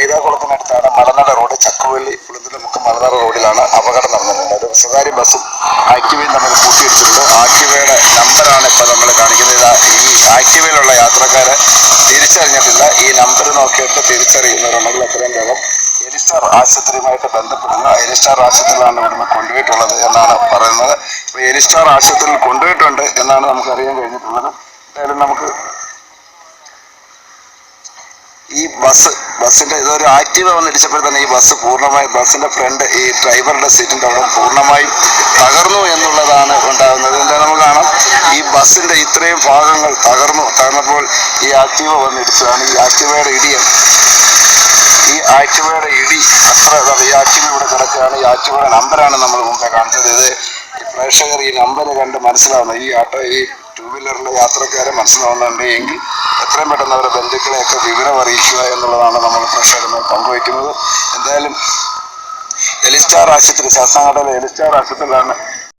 കൈതാകുളത്തിനടുത്താണ് Malanada road, Chakkuvalli പുളിന്തുലമുക്ക് Malanada റോഡിലാണ് അപകടം നടന്നിട്ടുണ്ട്. ഒരു സ്വകാര്യ ബസ്സും ആക്ടിവയും തമ്മിൽ കൂട്ടിയിടിച്ചിട്ടുണ്ട്. ആക്ടിവയുടെ നമ്പറാണ് ഇപ്പോൾ നമ്മൾ കാണിക്കുന്നത്. ഈ ആക്ടിവയിലുള്ള യാത്രക്കാരെ തിരിച്ചറിഞ്ഞിട്ടില്ല. ഈ നമ്പർ നോക്കിയിട്ട് തിരിച്ചറിയുന്നവരുണ്ടെങ്കിൽ എത്രയും വേഗം എലിസ്റ്റാർ ആശുപത്രിയുമായിട്ട് ബന്ധപ്പെടുന്നു. എലിസ്റ്റാർ ആശുപത്രിയിലാണ് ഇവിടുന്ന് കൊണ്ടുപോയിട്ടുള്ളത് എന്നാണ് പറയുന്നത്. ഇപ്പോൾ എലിസ്റ്റാർ ആശുപത്രിയിൽ കൊണ്ടുപോയിട്ടുണ്ട് എന്നാണ് നമുക്കറിയാൻ കഴിഞ്ഞിട്ടുള്ളത്. എന്തായാലും നമുക്ക് ഈ ബസ്സിന്റെ ഇതൊരു ആക്റ്റീവ വന്നിടിച്ചപ്പോൾ തന്നെ ഈ ബസ് പൂർണ്ണമായും ബസ്സിന്റെ ഫ്രണ്ട് ഈ ഡ്രൈവറുടെ സീറ്റിന്റെ അവിടെ പൂർണ്ണമായും തകർന്നു എന്നുള്ളതാണ് ഉണ്ടാകുന്നത്. എന്താ നമുക്ക് കാണാം, ഈ ബസ്സിന്റെ ഇത്രയും ഭാഗങ്ങൾ തകർന്നപ്പോൾ ഈ ആക്റ്റീവ വന്നിടിച്ചതാണ്. ഈ ആക്റ്റീവയുടെ ഇടി അത്ര ഈ ആക്റ്റീവ ഇവിടെ കിടക്കുകയാണ്. ഈ ആക്റ്റീവയുടെ നമ്പറാണ് നമ്മൾ മുമ്പേ കാണിച്ചത്. ഇത് ഈ പ്രേക്ഷകർ ഈ നമ്പർ കണ്ട് മനസ്സിലാവുന്നത്, ഈ ടൂ വീലറിലെ യാത്രക്കാരെ മനസ്സിലാവുന്നുണ്ട് എങ്കിൽ എത്രയും പെട്ടെന്ന് അവരുടെ ബന്ധുക്കളെയൊക്കെ വിവരം അറിയിക്കുക എന്നുള്ളതാണ് നമ്മൾ പ്രേക്ഷകരുമായി പങ്കുവയ്ക്കുന്നത്. എന്തായാലും എലിസ്റ്റാർ ആശുപത്രി, ശാസ്താംകോട്ടയിലെ എലിസ്റ്റാർ ആശുപത്രിയിലാണ്